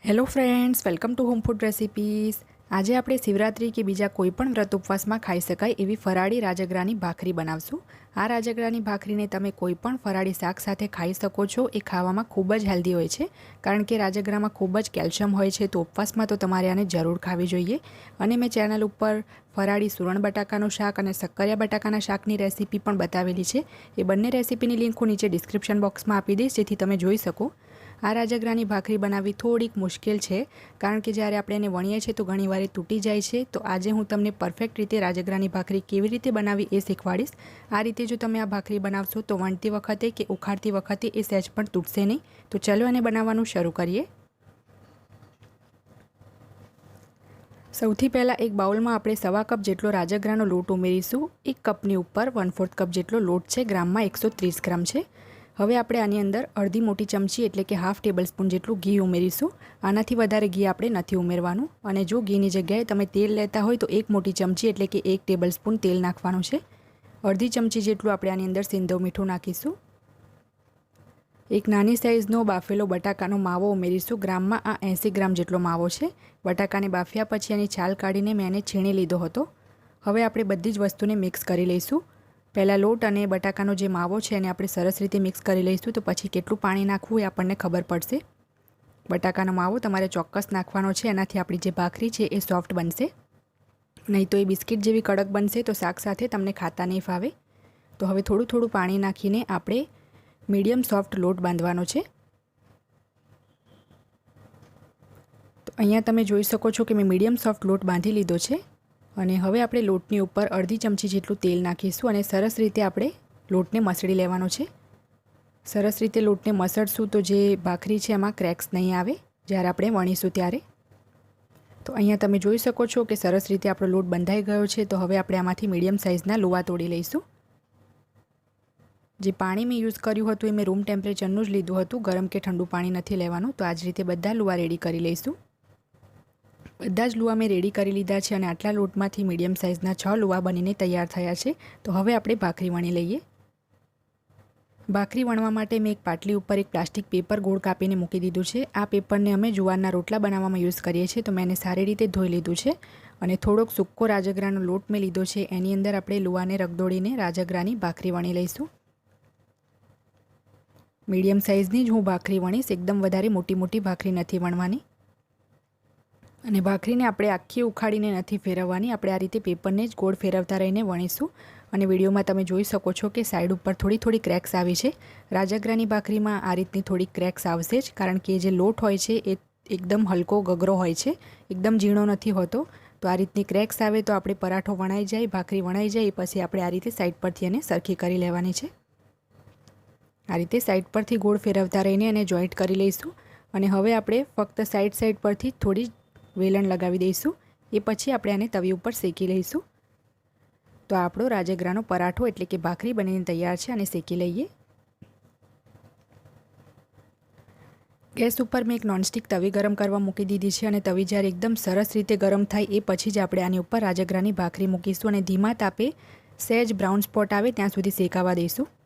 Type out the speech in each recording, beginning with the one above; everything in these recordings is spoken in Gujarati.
Hello friends, welcome to home food recipes. આજે આપણે શિવરાત્રી કે બીજા કોઈપણ વ્રત ઉપવાસમાં ખાઈ શકાય એવી ફરાળી રાજગરાની ભાખરી બનાવશું। આ રાજગરાની ભાખરીને તમે કોઈપણ ફરાળી શાક સાથે ખાઈ શકો છો। એ ખાવામાં ખૂબ જ હેલ્ધી હોય છે, કારણ કે રાજગરામાં ખૂબ જ કેલ્શિયમ હોય છે, તો ઉપવાસમાં તો તમારે આને જરૂર ખાવી જોઈએ। અને મેં ચેનલ ઉપર ફરાળી સુરણ બટાકાનું શાક અને શક્કરિયા બટાકાના શાકની રેસીપી પણ બતાવેલી છે। એ બંને રેસીપીની લિંક હું નીચે ડિસ્ક્રિપ્શન બોક્સમાં આપી દઈશ, જેથી તમે જોઈ શકો। આ રાજગરાની ભાખરી બનાવવી થોડીક મુશ્કેલ છે, કારણ કે જ્યારે આપણે એને વણીએ છીએ તો ઘણીવાર એ તૂટી જાય છે। તો આજે હું તમને પરફેક્ટ રીતે રાજગરાની ભાખરી કેવી રીતે બનાવવી એ શીખવાડીશ। આ રીતે જો તમે આ ભાખરી બનાવશો તો વણતી વખતે કે ઉખાડતી વખતે એ સહેજ પણ તૂટશે નહીં। તો ચલો એને બનાવવાનું શરૂ કરીએ। સૌથી પહેલાં એક બાઉલમાં આપણે સવા કપ જેટલો રાજગરાનો લોટ ઉમેરીશું। એક કપની ઉપર 1/4 કપ જેટલો લોટ છે, ગ્રામમાં 130 ગ્રામ છે। હવે આપણે આની અંદર અડધી મોટી ચમચી એટલે કે હાફ ટેબલ સ્પૂન જેટલું ઘી ઉમેરીશું। આનાથી વધારે ઘી આપણે નથી ઉમેરવાનું। અને જો ઘીની જગ્યાએ તમે તેલ લેતા હોય તો એક મોટી ચમચી એટલે કે 1 ટેબલ સ્પૂન તેલ નાખવાનું છે। અડધી ચમચી જેટલું આપણે આની અંદર સિંધવ મીઠું નાખીશું। એક નાની સાઇઝનો બાફેલો બટાકાનો માવો ઉમેરીશું। ગ્રામમાં આ 80 ગ્રામ જેટલો માવો છે। બટાકાને બાફ્યા પછી એની છાલ કાઢીને મેં એને છીણી લીધો હતો। હવે આપણે બધી જ વસ્તુને મિક્સ કરી લઈશું। પહેલાં લોટ અને બટાકાનો જે માવો છે એને આપણે સરસ રીતે મિક્સ કરી લઈશું, તો પછી કેટલું પાણી નાખવું એ આપણને ખબર પડશે। બટાકાનો માવો તમારે ચોક્કસ નાખવાનો છે, એનાથી આપણી જે ભાખરી છે એ સોફ્ટ બનશે, નહીં તો એ બિસ્કિટ જેવી કડક બનશે તો શાક સાથે તમને ખાતા નહીં ફાવે। તો હવે થોડું થોડું પાણી નાખીને આપણે મીડિયમ સોફ્ટ લોટ બાંધવાનો છે। તો અહીંયા તમે જોઈ શકો છો કે મેં મીડિયમ સોફ્ટ લોટ બાંધી લીધો છે। અને હવે આપણે લોટની ઉપર અડધી ચમચી જેટલું તેલ નાખીશું અને સરસ રીતે આપણે લોટને મસળી લેવાનો છે। સરસ રીતે લોટને મસળશું તો જે ભાખરી છે એમાં ક્રેક્સ નહીં આવે જ્યારે આપણે વણીશું ત્યારે। તો અહીંયા તમે જોઈ શકો છો કે સરસ રીતે આપણો લોટ બંધાઈ ગયો છે। તો હવે આપણે આમાંથી મીડિયમ સાઇઝના લુવા તોડી લઈશું। જે પાણી મેં યુઝ કર્યું હતું એ મેં રૂમ ટેમ્પરેચરનું જ લીધું હતું, ગરમ કે ઠંડુ પાણી નથી લેવાનું। તો આ જ રીતે બધા લુવા રેડી કરી લઈશું। બધા જ લુવા મેં રેડી કરી લીધા છે અને આટલા લોટમાંથી મીડિયમ સાઇઝના 6 લુવા બનીને તૈયાર થયા છે। તો હવે આપણે ભાખરી વણી લઈએ। ભાખરી વણવા માટે મેં એક પાટલી ઉપર એક પ્લાસ્ટિક પેપર ગોળ કાપીને મૂકી દીધું છે। આ પેપરને અમે જુવારના રોટલા બનાવવામાં યુઝ કરીએ છીએ, તો મેં એને સારી રીતે ધોઈ લીધું છે અને થોડોક સૂકો રાજગરાનો લોટ મેં લીધો છે। એની અંદર આપણે લુવાને રગદોળીને રાજગરાની ભાખરી વણી લઈશું। મીડિયમ સાઇઝની જ હું ભાખરી વણીશ, એકદમ વધારે મોટી મોટી ભાખરી નથી વણવાની। અને ભાખરીને આપણે આખી ઉખાડીને નથી ફેરવવાની, આપણે આ રીતે પેપરને જ ગોળ ફેરવતા રહીને વણીશું। અને વિડીયોમાં તમે જોઈ શકો છો કે સાઈડ ઉપર થોડી થોડી ક્રેક્સ આવી છે। રાજગરાની ભાખરીમાં આ રીતની થોડી ક્રેક્સ આવશે જ, કારણ કે જે લોટ હોય છે એ એકદમ હલકો ગગરો હોય છે, એકદમ ઝીણો નથી હોતો। તો આ રીતની ક્રેક્સ આવે તો આપણે પરાઠો વણાઈ જાય, ભાખરી વણાઈ જાય પછી આપણે આ રીતે સાઈડ પરથી એને સરખી કરી લેવાની છે। આ રીતે સાઈડ પરથી ગોળ ફેરવતા રહીને એને જોઈન્ટ કરી લઈશું। અને હવે આપણે ફક્ત સાઈડ પરથી થોડી વેલણ લગાવી દઈશું, એ પછી આપણે આને તવી ઉપર શેકી લઈશું। તો આપણો રાજગરાનો પરાઠો એટલે કે ભાખરી બનીને તૈયાર છે, અને શેકી લઈએ। ગેસ ઉપર મેં એક નોનસ્ટિક તવી ગરમ કરવા મૂકી દીધી છે અને તવી જ્યારે એકદમ સરસ રીતે ગરમ થાય એ પછી જ આપણે આની ઉપર રાજગરાની ભાખરી મૂકીશું અને ધીમા તાપે સહેજ બ્રાઉન સ્પોટ આવે ત્યાં સુધી શેકાવા દઈશું।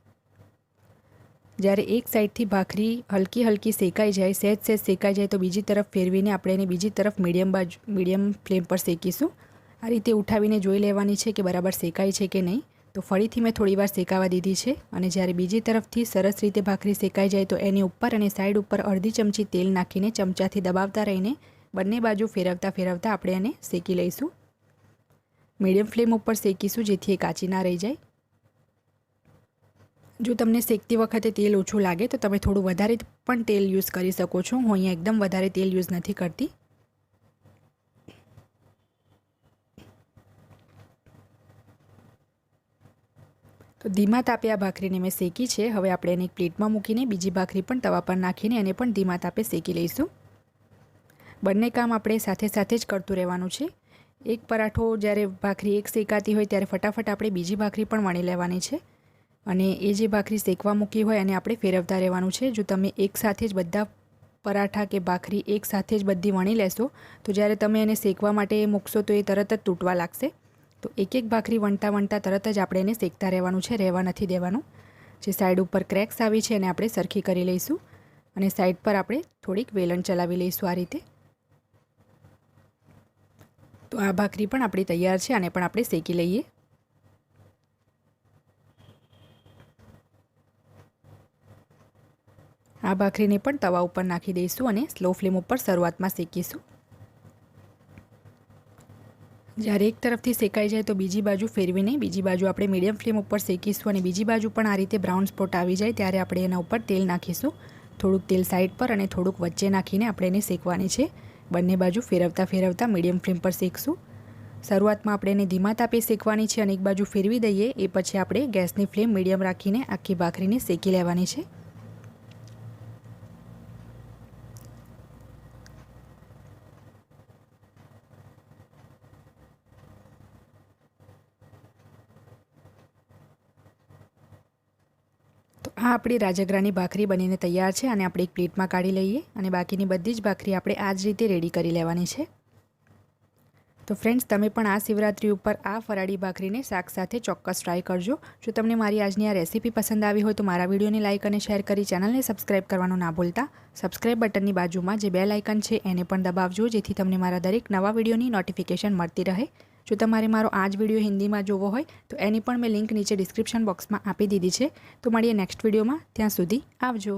જ્યારે એક સાઈડથી ભાખરી હલકી હલકી શેકાઈ જાય, સહેજ શેકાઈ જાય તો બીજી તરફ ફેરવીને આપણે એને બીજી તરફ મીડિયમ ફ્લેમ પર શેકીશું। આ રીતે ઉઠાવીને જોઈ લેવાની છે કે બરાબર શેકાઈ છે કે નહીં। તો ફરીથી મેં થોડીવાર શેકાવા દીધી છે અને જ્યારે બીજી તરફથી સરસ રીતે ભાખરી શેકાઈ જાય તો એની ઉપર અને સાઈડ ઉપર અડધી ચમચી તેલ નાખીને ચમચાથી દબાવતા રહીને બંને બાજુ ફેરવતા ફેરવતા આપણે એને શેકી લઈશું। મીડિયમ ફ્લેમ ઉપર શેકીશું, જેથી એ કાચી ના રહી જાય। જો તમને શેકતી વખતે તેલ ઓછું લાગે તો તમે થોડું વધારે પણ તેલ યુઝ કરી શકો છો। હું અહીંયા એકદમ વધારે તેલ યુઝ નથી કરતી। તો ધીમા તાપે આ ભાખરીને મેં શેકી છે। હવે આપણે એને એક પ્લેટમાં મૂકીને બીજી ભાખરી પણ તવા પર નાખીને એને પણ ધીમા તાપે શેકી લઈશું। બંને કામ આપણે સાથે સાથે જ કરતું રહેવાનું છે। એક પરાઠો જ્યારે ભાખરી એક શેકાતી હોય ત્યારે ફટાફટ આપણે બીજી ભાખરી પણ વણી લેવાની છે અને એ જે ભાખરી શેકવા મૂકી હોય એને આપણે ફેરવતા રહેવાનું છે। જો તમે એકસાથે જ બધા પરાઠા કે ભાખરી એકસાથે જ બધી વણી લેશો તો જ્યારે તમે એને શેકવા માટે મૂકશો તો એ તરત જ તૂટવા લાગશે। તો એક એક ભાખરી વણતા વણતા તરત જ આપણે એને શેકતા રહેવાનું છે, રહેવા નથી દેવાનું। જે સાઈડ ઉપર ક્રેક્સ આવી છે એને આપણે સરખી કરી લઈશું અને સાઈડ પર આપણે થોડીક વેલણ ચલાવી લઈશું આ રીતે। તો આ ભાખરી પણ આપણી તૈયાર છે, આને પણ આપણે શેકી લઈએ। આ ભાખરીને પણ તવા ઉપર નાખી દઈશું અને સ્લો ફ્લેમ ઉપર શરૂઆતમાં શેકીશું। જ્યારે એક તરફથી શેકાઈ જાય તો બીજી બાજુ ફેરવીને બીજી બાજુ આપણે મીડિયમ ફ્લેમ ઉપર શેકીશું અને બીજી બાજુ પણ આ રીતે બ્રાઉન સ્પોટ આવી જાય ત્યારે આપણે એના ઉપર તેલ નાખીશું। થોડુંક તેલ સાઈડ પર અને થોડુંક વચ્ચે નાખીને આપણે એને શેકવાની છે। બંને બાજુ ફેરવતા ફેરવતા મીડિયમ ફ્લેમ પર શેકશું। શરૂઆતમાં આપણે એને ધીમા તાપે શેકવાની છે અને એક બાજુ ફેરવી દઈએ એ પછી આપણે ગેસની ફ્લેમ મીડિયમ રાખીને આખી ભાખરીને શેકી લેવાની છે। આ આપણી રાજગરાની ભાખરી બનીને તૈયાર છે અને આપણે એક પ્લેટમાં કાઢી લઈએ અને બાકીની બધી જ ભાખરી આપણે આ જ રીતે રેડી કરી લેવાની છે। તો ફ્રેન્ડ્સ, તમે પણ આ શિવરાત્રી ઉપર આ ફરાળી ભાખરીને શાક સાથે ચોક્કસ ટ્રાય કરજો। જો તમને મારી આજની આ રેસીપી પસંદ આવી હોય તો મારા વિડીયોને લાઇક અને શેર કરી ચેનલને સબસ્ક્રાઇબ કરવાનું ના ભૂલતા। સબસ્ક્રાઇબ બટનની બાજુમાં જે બેલ આઇકન છે એને પણ દબાવજો જેથી તમને મારા દરેક નવા વિડીયોની નોટિફિકેશન મળતી રહે। જો તમારે મારો આ જ વિડીયો હિન્દીમાં જોવો હોય તો એની પણ મેં લિંક નીચે ડિસ્ક્રિપ્શન બોક્સમાં આપી દીધી છે। તો મળીએ નેક્સ્ટ વિડીયોમાં, ત્યાં સુધી આવજો।